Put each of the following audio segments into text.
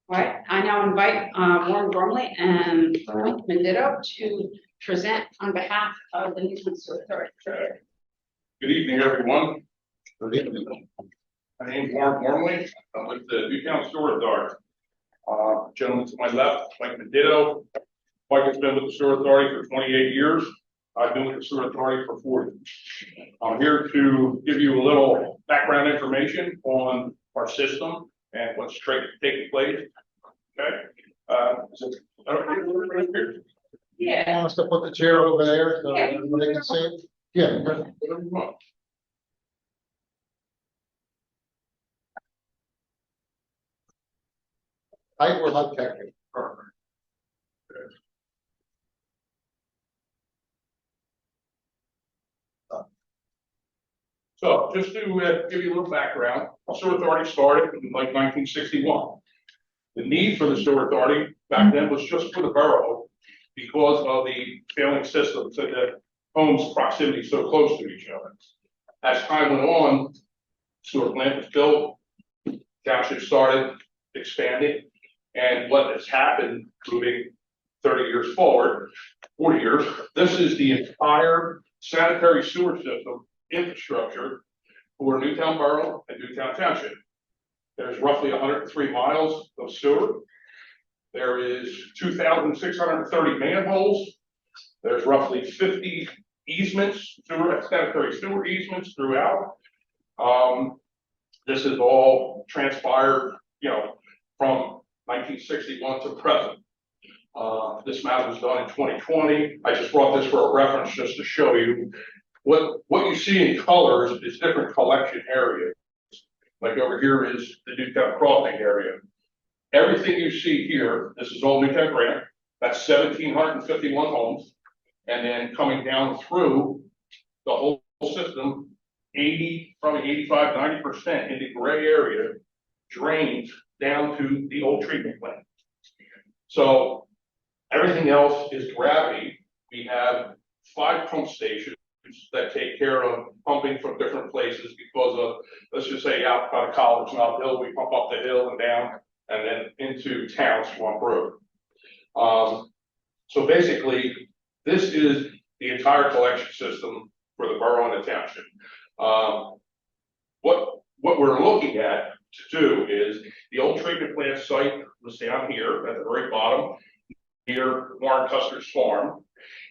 All right, I now invite Warren Gormley and Mendito to present on behalf of the Newtown Sewer Authority. Good evening, everyone. Good evening. My name is Warren Gormley. I'm with the Newtown Sewer Authority. Gentleman to my left, Mike Mendito. Mike has been with the Sewer Authority for 28 years. I've been with the Sewer Authority for 40. I'm here to give you a little background information on our system and what's taking place. Okay. Yeah. Wants to put the chair over there so everybody can see it? Yeah. Whatever you want. Height or height technique? Perfect. So just to give you a little background, the Sewer Authority started in like 1961. The need for the Sewer Authority back then was just for the borough because of the failing systems and the homes' proximity so close to each other. As time went on, sewer plant was built, township started expanding, and what has happened moving 30 years forward, 40 years, this is the entire sanitary sewer system infrastructure for Newtown Borough and Newtown Township. There's roughly 103 miles of sewer. There is 2,630 manholes. There's roughly 50 easements, sanitary sewer easements throughout. This is all transpired, from 1961 to present. This map was done in 2020. I just brought this for a reference just to show you what you see in colors is different collection areas. Like over here is the Newtown crossing area. Everything you see here, this is all Newtown Grant. That's 1,751 homes. And then coming down through the whole system, 85, 90% in the gray area drains down to the old treatment plant. So everything else is gravity. We have 5 pump stations that take care of pumping from different places because of, let's just say, out by the college and uphill, we pump up the hill and down, and then into town, Swamp Road. So basically, this is the entire collection system for the borough and the township. What we're looking at to do is the old treatment plant site was down here at the very bottom, near Warren Custer's farm.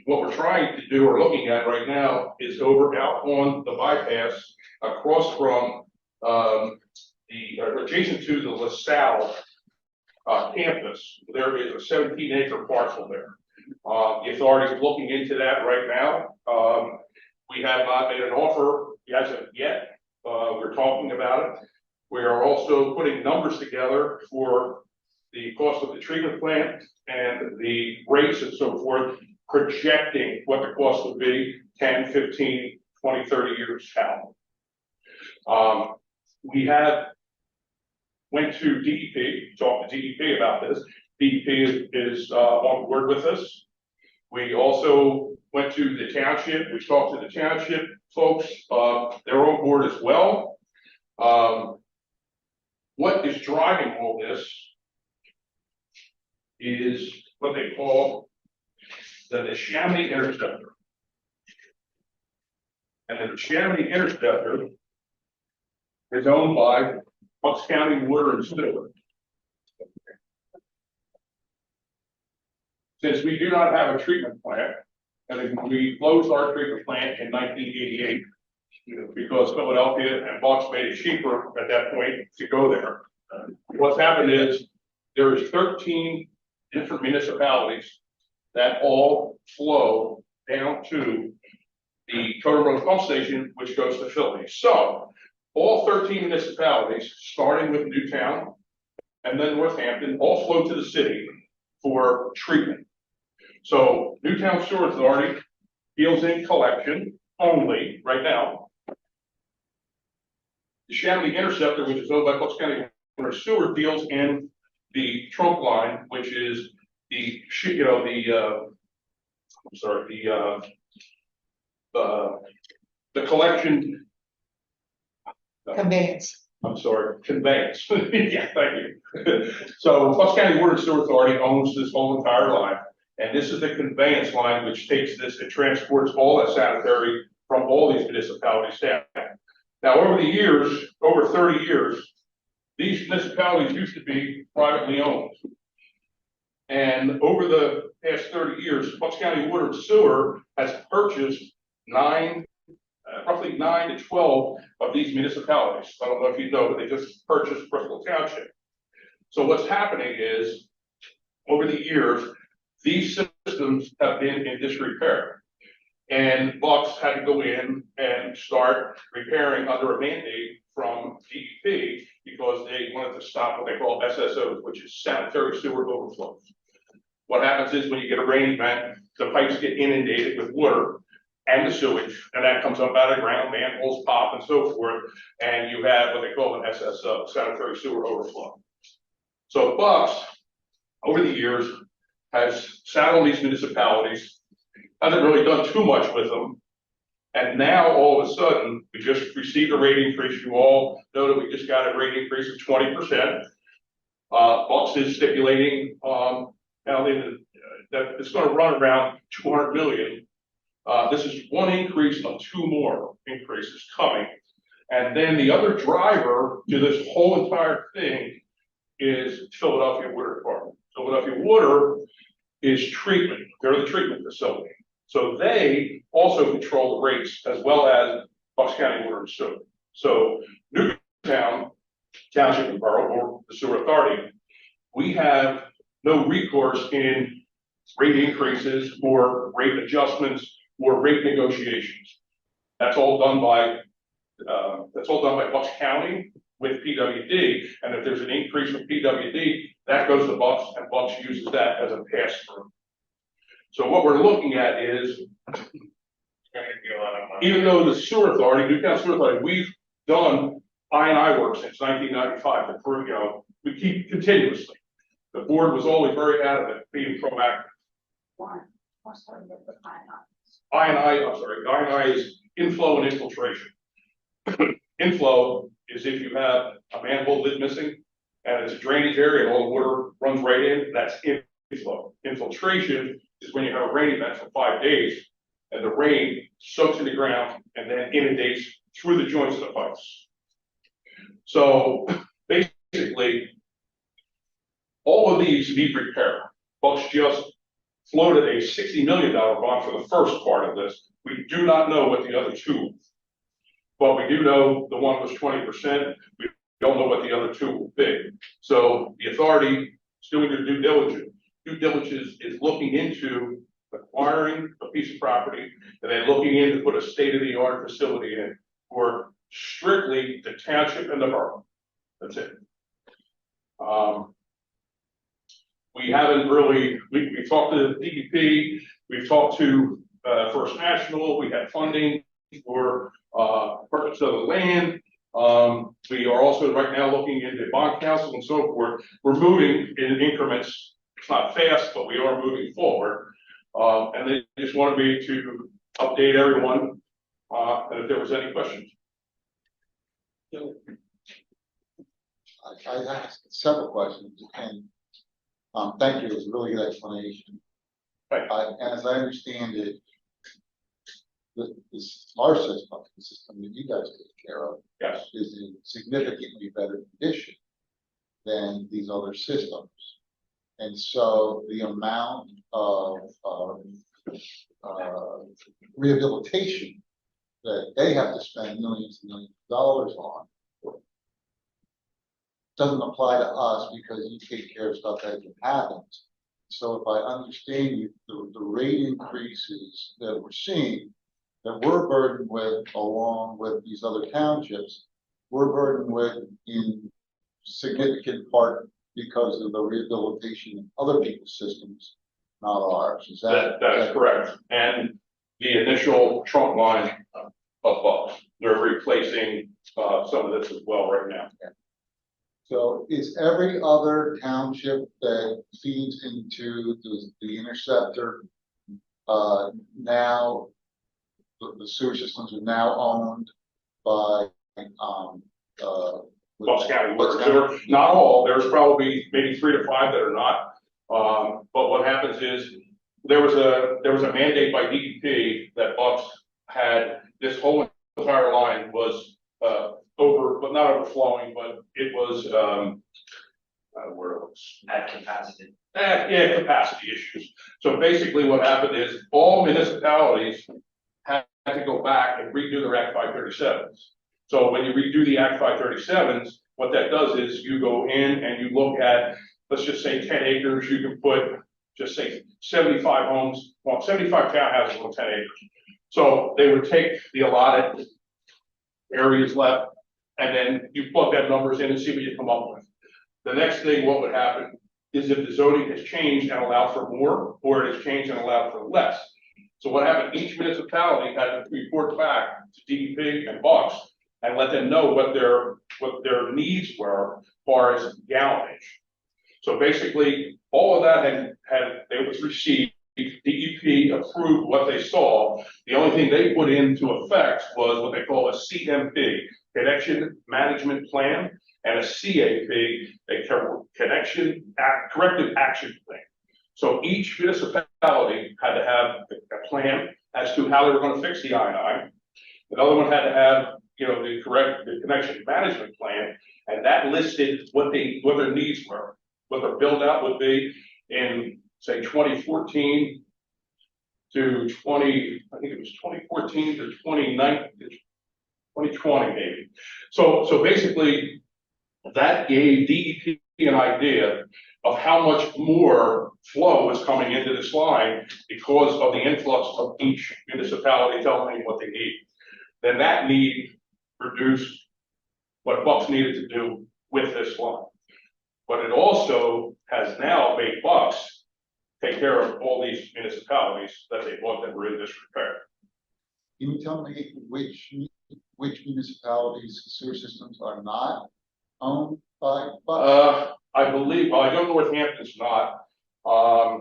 What we're trying to do or looking at right now is over out on the bypass across from adjacent to the LaSalle campus. There is a 17-acre parcel there. The authority is looking into that right now. We have not made an offer as of yet. We're talking about it. We are also putting numbers together for the cost of the treatment plant and the rates and so forth, projecting what the cost would be 10, 15, 20, 30 years out. We went to DEP, talked to DEP about this. DEP is on board with us. We also went to the township. We talked to the township folks. They're on board as well. What is driving all this is what they call the Chamonix Interceptor. And the Chamonix Interceptor is owned by Bucks County Water and Sewer. Since we do not have a treatment plant, and we closed our treatment plant in 1988, because Philadelphia and Bucks made it cheaper at that point to go there. What's happened is there is 13 different municipalities that all flow down to the Totem Road pump station, which goes to Philly. So all 13 municipalities, starting with Newtown and then Northampton, all flow to the city for treatment. So Newtown Sewer Authority deals in collection only right now. The Chamonix Interceptor, which is owned by Bucks County Water and Sewer, deals in the trunk line, which is the collection Conveyance. I'm sorry, conveyance. Yeah, thank you. So Bucks County Water and Sewer Authority owns this whole entire line. And this is the conveyance line which takes this and transports all that sanitary from all these municipalities down. Now, over the years, over 30 years, these municipalities used to be privately owned. And over the past 30 years, Bucks County Water and Sewer has purchased roughly 9 to 12 of these municipalities. I don't know if you know, but they just purchased Bristol Township. So what's happening is, over the years, these systems have been in disrepair. And Bucks had to go in and start repairing under a mandate from DEP because they wanted to stop what they call SSOs, which is sanitary sewer overflows. What happens is when you get a rain event, the pipes get inundated with water and the sewage, and that comes up out of the ground, manholes pop and so forth, and you have what they call an SSO, sanitary sewer overflow. So Bucks, over the years, has sat on these municipalities, hasn't really done too much with them. And now all of a sudden, we just received a rate increase. You all know that we just got a rate increase of 20%. Bucks is stipulating now that it's going to run around 200 million. This is one increase of 2 more increases coming. And then the other driver to this whole entire thing is Philadelphia Water Department. Philadelphia Water is treatment. They're the treatment facility. So they also control the rates as well as Bucks County Water and Sewer. So Newtown Township and Borough, or the Sewer Authority, we have no recourse in rate increases or rate adjustments or rate negotiations. That's all done by Bucks County with PWD, and if there's an increase from PWD, that goes to Bucks, and Bucks uses that as a pass-through. So what we're looking at is, even though the Sewer Authority, Newtown Sewer Authority, we've done I&I work since 1995, to prove, we keep continuously. The board was always very adamant, being proactive. I&I is inflow and infiltration. Inflow is if you have a manhole lid missing and it's a drainage area and all the water runs right in, that's inflow. Infiltration is when you have a rain event for 5 days and the rain soaks in the ground and then inundates through the joints of the pipes. So basically, all of these need repair. Bucks just floated a $60 million bond for the first part of this. We do not know what the other two, but we do know the one was 20%. We don't know what the other two will be. So the authority is doing their due diligence. Due diligence is looking into acquiring a piece of property and then looking in to put a state-of-the-art facility in for strictly the township and the borough. That's it. We haven't really, we talked to DEP, we've talked to First National, we had funding for purchase of the land. We are also right now looking into bond council and so forth. We're moving in increments. It's not fast, but we are moving forward. And they just wanted me to update everyone and if there was any questions. I asked several questions, and thank you. It was a really good explanation. Right. As I understand it, our system, the system that you guys take care of, Yes, is in significantly better condition than these other systems. And so the amount of rehabilitation that they have to spend millions and millions of dollars on doesn't apply to us because you take care of stuff as it happens. So if I understand you, the rate increases that we're seeing, that we're burdened with along with these other townships, we're burdened with in significant part because of the rehabilitation of other people's systems, not ours. Is that that's correct. And the initial trunk line of Bucks, they're replacing some of this as well right now. So is every other township that feeds into the interceptor now, the sewer systems are now owned by Bucks County Bucks water County. sewer. Not all, there's probably maybe 3 to 5 that are not. But what happens is, there was a mandate by DEP that Bucks had, this whole entire line was, but not overflowing, but it was, where it was. At capacity. Yeah, capacity issues. So basically what happened is all municipalities had to go back and redo their Act 537s. So when you redo the Act 537s, what that does is you go in and you look at, let's just say 10 acres, you can put, just say 75 homes, well, 75 townhouses on 10 acres. So they would take the allotted areas left, and then you plug that numbers in and see what you come up with. The next thing, what would happen is if the zoning has changed and allowed for more, or it has changed and allowed for less. So what happened, each municipality had to report back to DEP and Bucks and let them know what their needs were as far as gallonage. So basically, all of that they was received, DEP approved what they saw. The only thing they put into effect was what they call a CMP, Connection Management Plan, and a CAP, a Corrective Action Plan. So each municipality had to have a plan as to how they were going to fix the I&I. Another one had to have, the connection management plan, and that listed what their needs were, what their build out would be in, say, 2014 to 2014 to 2020 maybe. So basically that gave DEP an idea of how much more flow was coming into this line because of the influx of each municipality telling them what they need. Then that need reduced what Bucks needed to do with this line. But it also has now made Bucks take care of all these municipalities that they thought that were in disrepair. Can you tell me which municipalities' sewer systems are not owned by Bucks? I believe, well, I know Northampton's not. I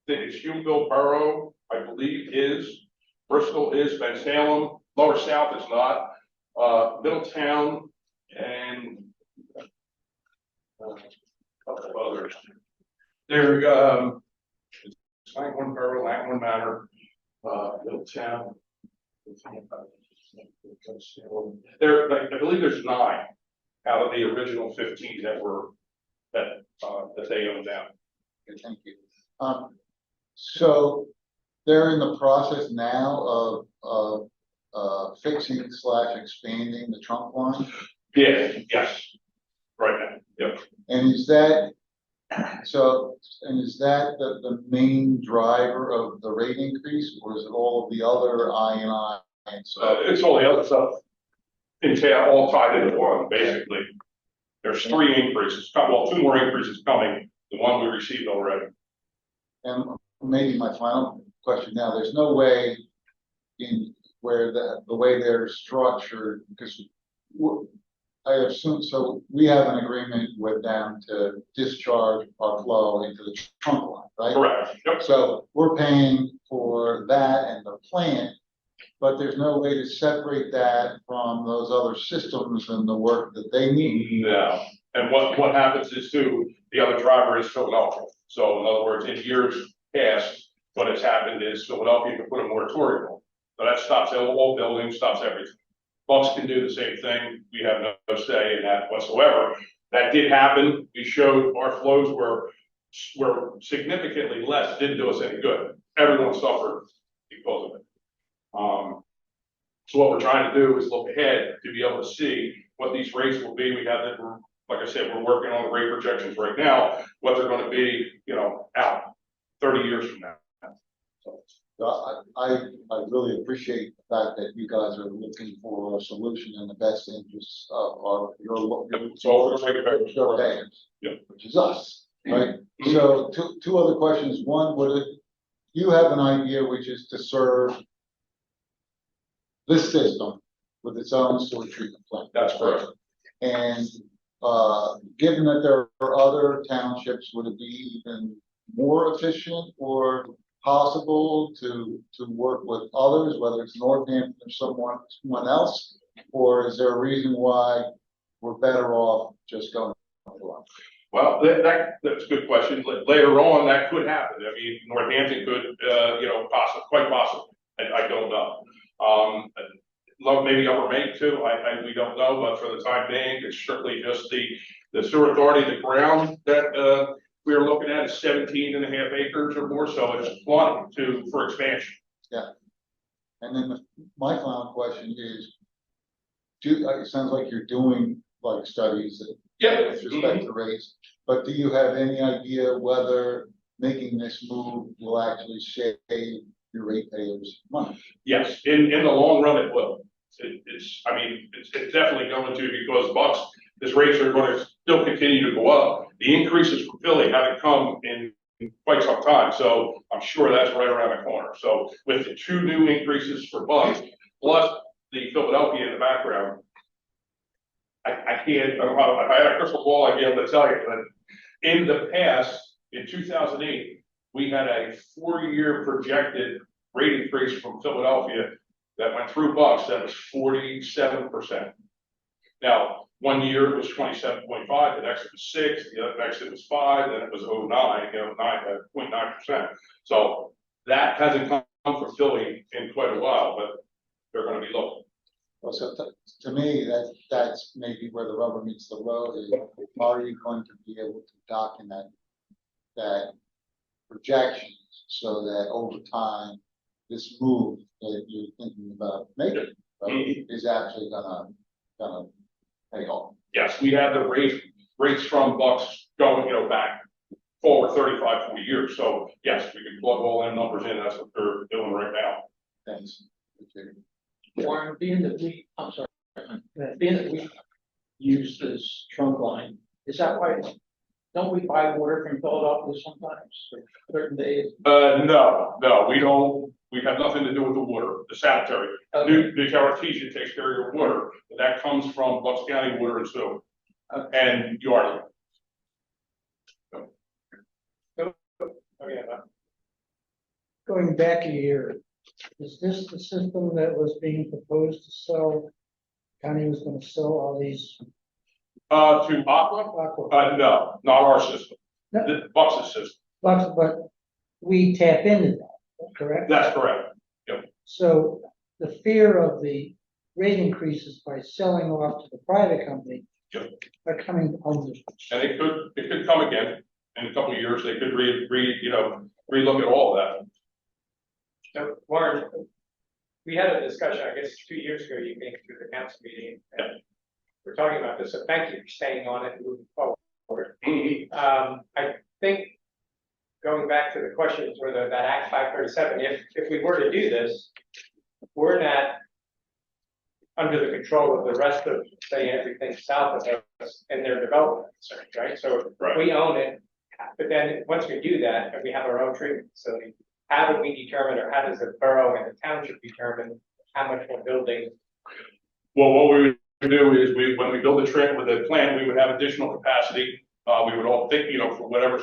think it's Newtown Borough, I believe is. Bristol is, Ben Salem, Lower South is not. Middletown and a couple of others. There, Langhorne Borough, Langhorne Manor, Middletown. There, I believe there's 9 out of the original 15 that they own now. Okay, thank you. So they're in the process now of fixing / expanding the trunk line. Yeah, yes, right now, yep. And is that the main driver of the rate increase, or is it all of the other I&I and stuff? It's all the other stuff. It's all tied into one, basically. There's 3 increases, well, 2 more increases coming, the one we received already. And maybe my final question now, there's no way in where the way they're structured, because I assume, so we have an agreement with them to discharge our flow into the trunk line, right? Correct, yep. So we're paying for that and the plant, but there's no way to separate that from those other systems and the work that they need. No, and what happens is too, the other driver is Philadelphia. So in other words, in years past, what has happened is Philadelphia can put a moratorium on. So that stops all buildings, stops everything. Bucks can do the same thing. We have no say in that whatsoever. That did happen. We showed our flows were significantly less, didn't do us any good. Everyone suffered because of it. So what we're trying to do is look ahead to be able to see what these rates will be. We have that, like I said, we're working on the rate projections right now, what they're going to be, out 30 years from now. So I really appreciate the fact that you guys are looking for a solution in the best interest of your So we're going to make it better. payers, Yeah. which is us, right? So two other questions. One, you have an idea, which is to serve this system with its own sewage treatment plant. That's correct. And given that there are other townships, would it be even more efficient or possible to work with others, whether it's Northampton or someone else? Or is there a reason why we're better off just going along? Well, that's a good question. Later on, that could happen. I mean, Northampton could, quite possibly. I don't know. Maybe Upper Main too. We don't know, but for the time being, it's strictly just the sewer authority, the ground that, we are looking at is 17.5 acres or more. So it's plenty for expansion. Yeah. And then my final question is, it sounds like you're doing like studies with respect to rates, but do you have any idea whether making this move will actually save your ratepayers money? Yes, in the long run, it will. It's definitely going to, because Bucks' rates are going to still continue to go up. The increases from Philly haven't come in quite some time, so I'm sure that's right around the corner. So with the 2 new increases for Bucks, plus the Philadelphia in the background, I can't, if I had a crystal ball, I'd be able to tell you, but in the past, in 2008, we had a 4-year projected rate increase from Philadelphia that went through Bucks that was 47%. Now, 1 year it was 27.5, the next it was 6, the next it was 5, then it was 9.9%. So that hasn't come from Philly in quite a while, but they're going to be low. Well, so to me, that's maybe where the rubber meets the road is, are you going to be able to document that projections so that over time, this move that you're thinking about making is actually gonna pay off? Yes, we have the rates from Bucks going, back forward 35, 40 years. So yes, we can plug all them numbers in. That's what they're doing right now. Thanks. Warren, being that we use this trunk line, is that why, don't we buy water from Philadelphia sometimes, for certain days? No, we don't. We have nothing to do with the water, the sanitary. Okay. The artesian takes care of your water, and that comes from Bucks County Water and Sewer and Yardley. Going back a year, is this the system that was being proposed to sell? County was going to sell all these To Aqua? aqua, No, not our system. No. The Bucks' system. but we tap into that, correct? That's correct. So the fear of the rate increases by selling off to the private company Yep. are coming home. And it could come again in a couple of years. They could relook at all of that. So, Warren, we had a discussion, I guess, 2 years ago, you came through the council meeting, and we're talking about this, so thank you for staying on it and moving forward. I think, going back to the questions where that Act 537, if we were to do this, we're not under the control of the rest of, say, everything south of us and their development concerns, right? So we own it, but then once we do that, and we have our own treatment facility, how do we determine, or how does the borough and the township determine how much we're building? Well, what we would do is when we build the train with the plan, we would have additional capacity. We would all think, for whatever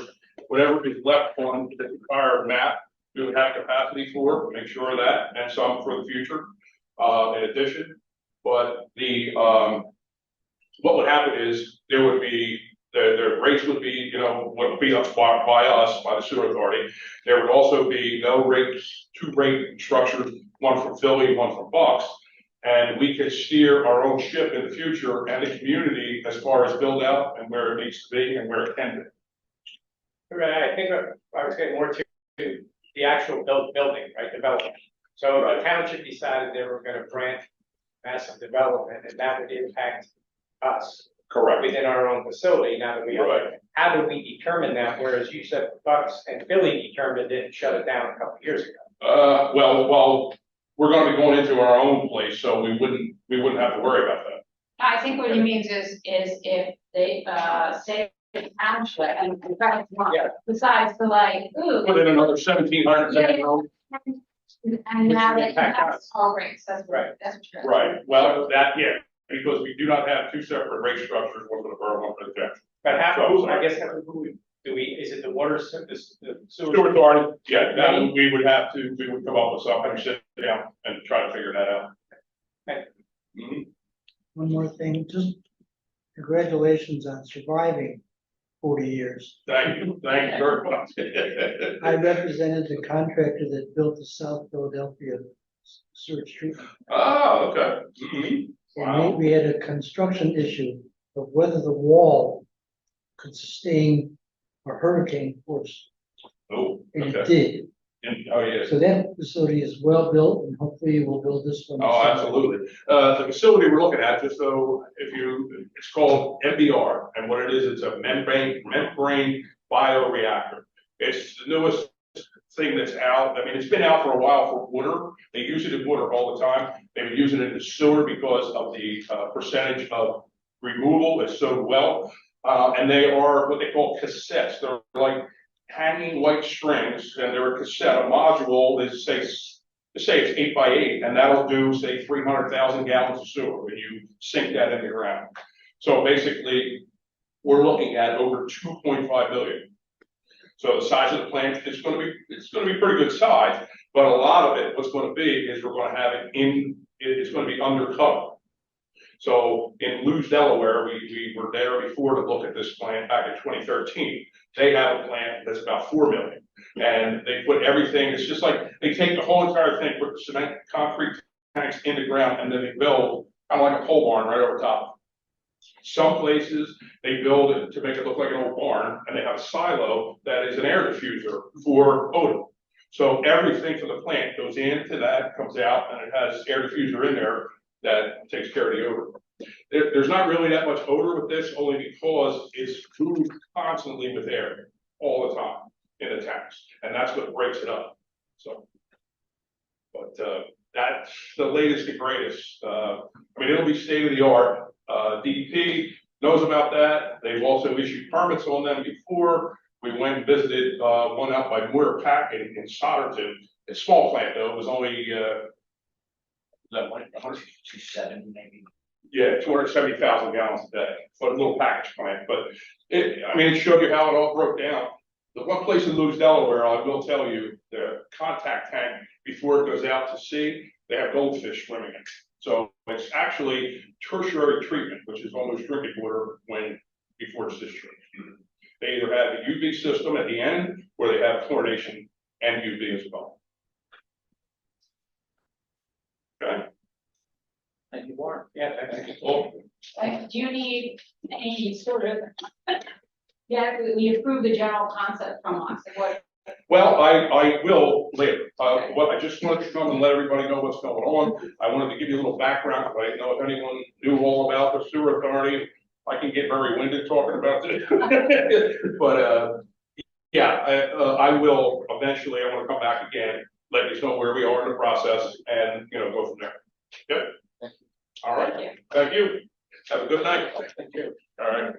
is left on the prior map, we would have capacity for, make sure of that, and some for the future, in addition. But what would happen is there would be, the rates would be, would be up by us, by the sewer authority. There would also be no rates, 2 rate structures, one from Philly, one from Bucks. And we could steer our own ship in the future and the community as far as build out and where it needs to be and where it can be. Right, I think I was getting more to the actual building, right, development. So if the township decided they were gonna grant massive development, and that would impact us. Correct. Within our own facility, now that we own it. How do we determine that, whereas you said Bucks and Philly determined it and shut it down a couple of years ago? Well, we're gonna be going into our own place, so we wouldn't have to worry about that. I think what he means is if they, say, the township and Yeah. decides to like, ooh. Within another 1,700. And now they can impact have us. all rates, that's Right. what, that's what you're. Right, well, because we do not have 2 separate rate structures, one for the borough, one for the township. But how, I guess, is it the water, the sewer? Sewer authority, we would come up with something, sit down and try to figure that out. Okay. Mhm. One more thing, just congratulations on surviving 40 years. Thank you very much. I represented the contractor that built the South Philadelphia sewage treatment. Oh, okay. Mhm. And we had a construction issue of whether the wall could sustain a hurricane force, Oh, and it okay. did. Oh, yes. So that facility is well built, and hopefully we'll build this one. Oh, absolutely. The facility we're looking at, just so it's called MBR, and what it is, it's a membrane bioreactor. It's the newest thing that's out. I mean, it's been out for a while for water. They use it in water all the time. They've been using it in sewer because of the percentage of removal is so well. And they are what they call cassettes. They're like hanging white strings, and they're a cassette. A module is say it's 8 by 8, and that'll do say 300,000 gallons of sewer when you sink that in the ground. So basically, we're looking at over 2.5 billion. So the size of the plant is going to be pretty good size, but a lot of it, what's going to be is we're going to have it it's going to be undercover. So in Lewes, Delaware, we were there before to look at this plant back in 2013. They have a plant that's about 4 million, and they put everything. It's just like they take the whole entire thing, put the cement concrete tanks in the ground, and then they build kind of like a pole barn right over top. Some places they build it to make it look like an old barn, and they have a silo that is an air diffuser for odor. So everything for the plant goes into that, comes out, and it has air diffuser in there that takes care of the odor. There's not really that much odor with this, only because it's moved constantly with air all the time in the tanks, and that's what breaks it up. So, but that's the latest and greatest. I mean, it'll be state of the art. DEP knows about that. They've also issued permits on them before. We went and visited one out by Moore Packet in Solderton. It's a small plant though. It was only that like 270 maybe. Yeah, 270,000 gallons a day, but a little package plant. But I mean, it showed you how it all broke down. The one place in Lewes, Delaware, I will tell you, the contact tank before it goes out to sea, they have goldfish swimming in it. So it's actually tertiary treatment, which is almost drinking water before it's discharged. They either have a UV system at the end, or they have chlorination and UV as well. Okay. Thank you, Warren. Yeah, thank you. Well, Do you need any sort of, yeah, we approved the general concept from us, what? Well, I will later. What I just wanted to come and let everybody know what's going on. I wanted to give you a little background, but I didn't know if anyone knew all about the sewer authority. I can get very winded talking about this. But yeah, I will eventually. I want to come back again, let you know where we are in the process, and go from there. Yep. All right. Thank you. Thank you. Have a good night. Thank you. All right.